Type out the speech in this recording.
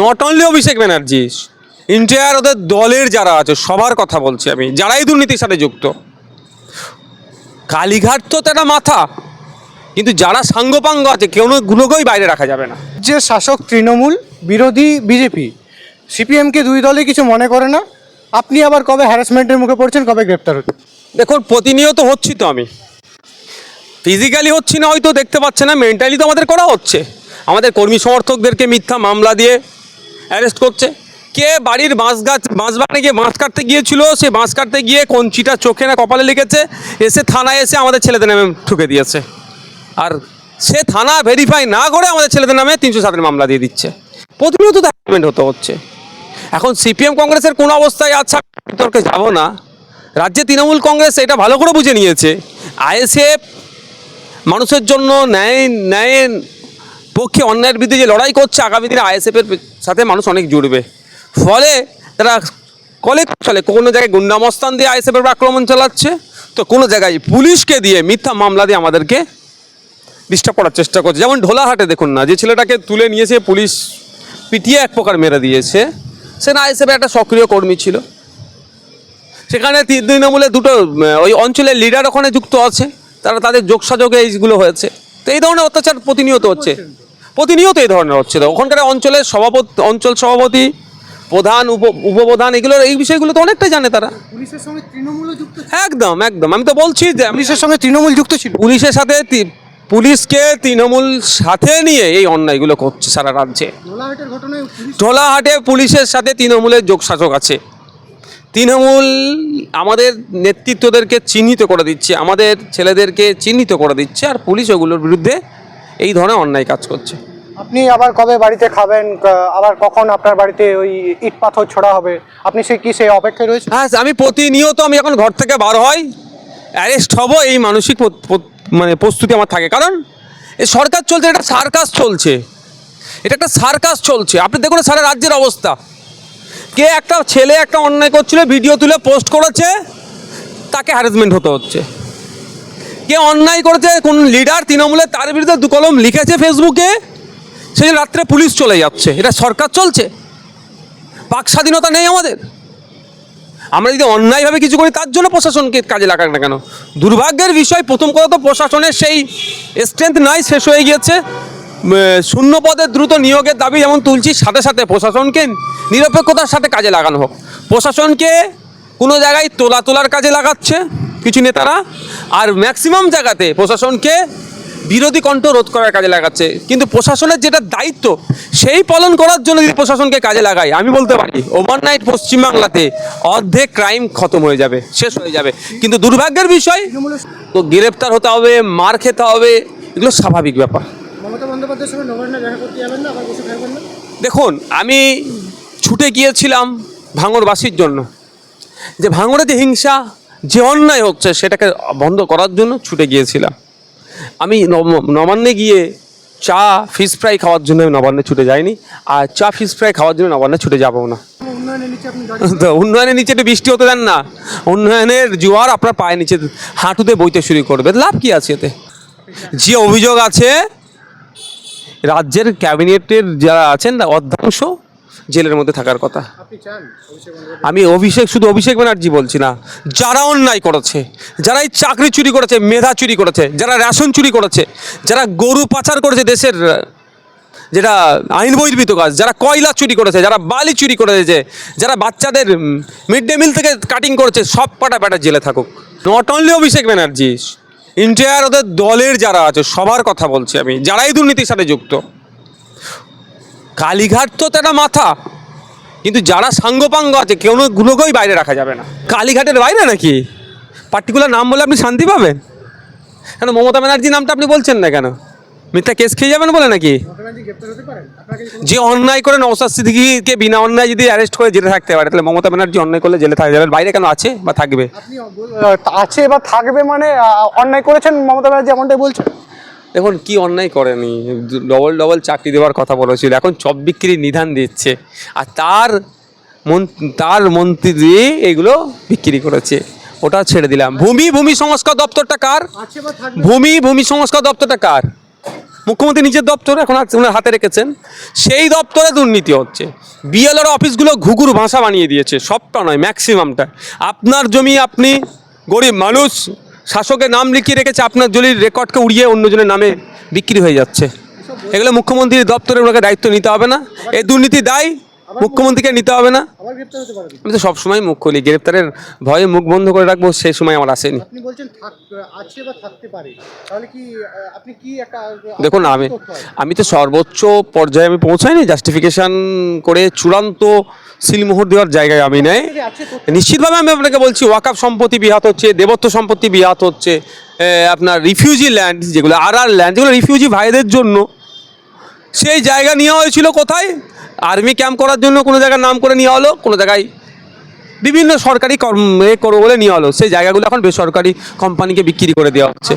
Not only Abhishek Banerjee, entire ওদের দলের যারা আছে সবার কথা বলছি আমি, যারাই দুর্নীতির সাথে যুক্ত। কালীঘাট তো একটা মাথা, কিন্তু যারা সাঙ্গপাঙ্গ আছে গুলোকেই বাইরে রাখা যাবে না। যে শাসক তৃণমূল, বিরোধী বিজেপি, সিপিএমকে দুই দলে কিছু মনে করে না। আপনি আবার কবে হ্যারাসমেন্টের মুখে পড়ছেন, কবে গ্রেপ্তার হচ্ছেন? দেখুন, প্রতিনিয়ত হচ্ছি তো, আমি ফিজিক্যালি হচ্ছি না হয়তো দেখতে পাচ্ছে না, মেন্টালি তো আমাদের করা হচ্ছে। আমাদের কর্মী সমর্থকদেরকে মিথ্যা মামলা দিয়ে অ্যারেস্ট করছে। কে বাড়ির বাঁশ বাগানে গিয়ে বাঁশ কাটতে গিয়েছিল, সে বাঁশ কাটতে গিয়ে কঞ্চিটা চোখে না কপালে লিখেছে, এসে থানায় এসে আমাদের ছেলেদের নামে ঠুকে দিয়েছে। আর সে থানা ভেরিফাই না করে আমাদের ছেলেদের নামে 307 মামলা দিয়ে দিচ্ছে। প্রতিনিয়ত হ্যারাসমেন্ট হতে হচ্ছে। এখন সিপিএম কংগ্রেসের কোন অবস্থায় আছে বিতর্কে যাব না। রাজ্যে তৃণমূল কংগ্রেস এটা ভালো করে বুঝে নিয়েছে, আইএসএফ মানুষের জন্য ন্যায়ের পক্ষে অন্যায়ের বিরুদ্ধে যে লড়াই করছে, আগামী দিনে আইএসএফের সাথে মানুষ অনেক জুড়বে। ফলে তারা চলে কোনো জায়গায় গুন্ডামস্তান দিয়ে আইএসএফের আক্রমণ চালাচ্ছে, তো কোনো জায়গায় পুলিশকে দিয়ে মিথ্যা মামলা দিয়ে আমাদেরকে ডিস্টার্ব করার চেষ্টা করছে। যেমন ঢোলাহাটে দেখুন না, যে ছেলেটাকে তুলে নিয়েছে পুলিশ পিটিয়ে এক প্রকার মেরে দিয়েছে, সে না আইএসএফের একটা সক্রিয় কর্মী ছিল। সেখানে তৃণমূলের দুটো ওই অঞ্চলের লিডার ওখানে যুক্ত আছে, তাদের যোগসাযোগে এইগুলো হয়েছে। তো এই ধরনের অত্যাচার প্রতিনিয়ত হচ্ছে, প্রতিনিয়ত এই ধরনের হচ্ছে। তো ওখানকার অঞ্চলের অঞ্চল সভাপতি, প্রধান, উপপ্রধান, এই বিষয়গুলো তো অনেকটাই জানে তারা। পুলিশের সঙ্গে তৃণমূলও যুক্ত? একদম একদম, আমি তো বলছি যে পুলিশের সঙ্গে তৃণমূল যুক্ত ছিল। পুলিশের সাথে পুলিশকে তৃণমূল সাথে নিয়ে এই অন্যায়গুলো করছে সারা রাজ্যে। ঢোলাহাটে পুলিশের সাথে তৃণমূলের যোগসাজক আছে। তৃণমূল আমাদের নেতৃত্বদেরকে চিহ্নিত করে দিচ্ছে, আমাদের ছেলেদেরকে চিহ্নিত করে দিচ্ছে, আর পুলিশ ওগুলোর বিরুদ্ধে এই ধরনের অন্যায় কাজ করছে। আপনি আবার কবে বাড়িতে খাবেন, আবার কখন আপনার বাড়িতে ওই ইট পাথর ছোড়া হবে, আপনি সেই অপেক্ষায় রয়েছে? হ্যাঁ, আমি প্রতিনিয়ত আমি এখন ঘর থেকে বার হই, অ্যারেস্ট হব এই মানসিক প্রস্তুতি আমার থাকে। কারণ এই সরকার চলছে, এটা সার্কাস চলছে, এটা একটা সার্কাস চলছে। আপনি দেখুন সারা রাজ্যের অবস্থা। কে একটা ছেলে একটা অন্যায় করছিল, ভিডিও তুলে পোস্ট করেছে, তাকে হ্যারাসমেন্ট হতে হচ্ছে। কে অন্যায় করেছে, কোন লিডার তৃণমূলের, তার বিরুদ্ধে 2 কলম লিখেছে ফেসবুকে, সেই রাত্রে পুলিশ চলে যাচ্ছে। এটা সরকার চলছে, বাক স্বাধীনতা নেই আমাদের। আমরা যদি অন্যায়ভাবে কিছু করি, তার জন্য প্রশাসনকে কাজে লাগাক না কেন? দুর্ভাগ্যের বিষয়, প্রথম কথা তো প্রশাসনের সেই স্ট্রেংথ নাই, শেষ হয়ে গিয়েছে। শূন্য পদে দ্রুত নিয়োগের দাবি যেমন তুলছি, সাথে সাথে প্রশাসনকে নিরপেক্ষতার সাথে কাজে লাগানো হোক। প্রশাসনকে কোনো জায়গায় তোলার কাজে লাগাচ্ছে কিছু নেতারা, আর ম্যাক্সিমাম জায়গাতে প্রশাসনকে বিরোধী কণ্ঠ রোধ করার কাজে লাগাচ্ছে। কিন্তু প্রশাসনের যেটা দায়িত্ব, সেই পালন করার জন্য যদি প্রশাসনকে কাজে লাগাই, আমি বলতে পারি ওভারনাইট পশ্চিমবাংলাতে অর্ধেক ক্রাইম খতম হয়ে যাবে, শেষ হয়ে যাবে। কিন্তু দুর্ভাগ্যের বিষয়, তো গ্রেপ্তার হতে হবে, মার খেতে হবে, এগুলো স্বাভাবিক ব্যাপার। মমতা বন্দ্যোপাধ্যায়ের সঙ্গে নবান্নে দেখা করতে যাবেন না, আবার বসে খাবেন না? দেখুন, আমি ছুটে গিয়েছিলাম ভাঙড়বাসীর জন্য, যে ভাঙড়ে যে হিংসা, যে অন্যায় হচ্ছে, সেটাকে বন্ধ করার জন্য ছুটে গিয়েছিলাম। আমি নবান্নে গিয়ে চা ফিশ ফ্রাই খাওয়ার জন্য নবান্নে ছুটে যাইনি, আর চা ফিশ ফ্রাই খাওয়ার জন্য নবান্নে ছুটে যাবো না। তো উন্নয়নের নিচে একটু বৃষ্টি হতে দেন না, উন্নয়নের জোয়ার আপনার পায়ের নিচে হাঁটুতে বইতে শুরু করবে, লাভ কি আছে এতে? যে অভিযোগ আছে, রাজ্যের ক্যাবিনেটের যারা আছেন অর্ধাংশ জেলের মধ্যে থাকার কথা। আমি শুধু অভিষেক ব্যানার্জি বলছি না, যারা অন্যায় করেছে, যারা এই চাকরি চুরি করেছে, মেধা চুরি করেছে, যারা রেশন চুরি করেছে, যারা গরু পাচার করেছে, দেশের যেটা আইন বহির্ভূত কাজ, যারা কয়লা চুরি করেছে, যারা বালি চুরি করেছে, যারা বাচ্চাদের মিড ডে মিল থেকে কাটিং করেছে, সব কটা জেলে থাকুক। Not only Abhishek Banerjee, entire ওদের দলের যারা আছে সবার কথা বলছি আমি, যারাই দুর্নীতির সাথে যুক্ত। কালীঘাট তো একটা মাথা, কিন্তু যারা সাঙ্গপাঙ্গ আছে গুলোকেই বাইরে রাখা যাবে না। কালীঘাটের বাইরে নাকি পার্টিকুলার নাম বলে আপনি শান্তি পাবেন? কেন মমতা ব্যানার্জি নামটা আপনি বলছেন না কেন? মিথ্যা কেস খেয়ে যাবেন বলে নাকি? যে অন্যায় করে নওশাদ সিদ্দিকীকে বিনা অন্যায় যদি অ্যারেস্ট করে জেলে থাকতে পারে, তাহলে মমতা ব্যানার্জি অন্যায় করলে জেলে থাকা যাবে, বাইরে কেন আছে বা থাকবে? আছে বা থাকবে মানে অন্যায় করেছেন মমতা ব্যানার্জি, এমনটাই বলছেন? দেখুন, কি অন্যায় করেনি, ডবল চাকরি দেওয়ার কথা বলেছিল, এখন চপ বিক্রির নিধান দিচ্ছে, আর তার মন্ত্রী দিয়ে এগুলো বিক্রি করেছে, ওটা ছেড়ে দিলাম। ভূমি সংস্কার দপ্তরটা কার? ভূমি সংস্কার দপ্তরটা কার? মুখ্যমন্ত্রী নিজের দপ্তর এখন ওনার হাতে রেখেছেন, সেই দপ্তরে দুর্নীতি হচ্ছে। বিএলআর অফিসগুলো ঘুঘুর ভাষা বানিয়ে দিয়েছে, সবটা নয় ম্যাক্সিমামটা। আপনার জমি আপনি গরিব মানুষ, শাসকের নাম লিখিয়ে রেখেছে, আপনার জমির রেকর্ডকে উড়িয়ে অন্যজনের নামে বিক্রি হয়ে যাচ্ছে। এগুলো মুখ্যমন্ত্রীর দপ্তরে ওনাকে দায়িত্ব নিতে হবে না? এই দুর্নীতি দায় মুখ্যমন্ত্রীকে নিতে হবে না? আবার গ্রেপ্তার হতে পারে। আমি তো সবসময় মুখ খুলি, গ্রেপ্তারের ভয়ে মুখ বন্ধ করে রাখবো সেই সময় আমার আসেনি। আপনি বলছেন আছে বা থাকতে পারে, তাহলে কি আপনি কি একটা দেখুন, আমি তো সর্বোচ্চ পর্যায়ে আমি পৌঁছাইনি, জাস্টিফিকেশন করে চূড়ান্ত সিলমোহর দেওয়ার জায়গায় আমি নেই। আছে নিশ্চিতভাবে আমি আপনাকে বলছি, ওয়াকফ সম্পত্তি বিহাত হচ্ছে, দেবত্ব সম্পত্তি বিহাত হচ্ছে, আপনার রিফিউজি ল্যান্ড যেগুলো ল্যান্ড যেগুলো রিফিউজি ভাইদের জন্য, সেই জায়গা নেওয়া হয়েছিল কোথায়? আর্মি ক্যাম্প করার জন্য কোনো জায়গার নাম করে নেওয়া হলো, কোনো জায়গায় বিভিন্ন সরকারি করবো বলে নেওয়া হলো, সেই জায়গাগুলো এখন বেসরকারি কোম্পানিকে বিক্রি করে দেওয়া হচ্ছে।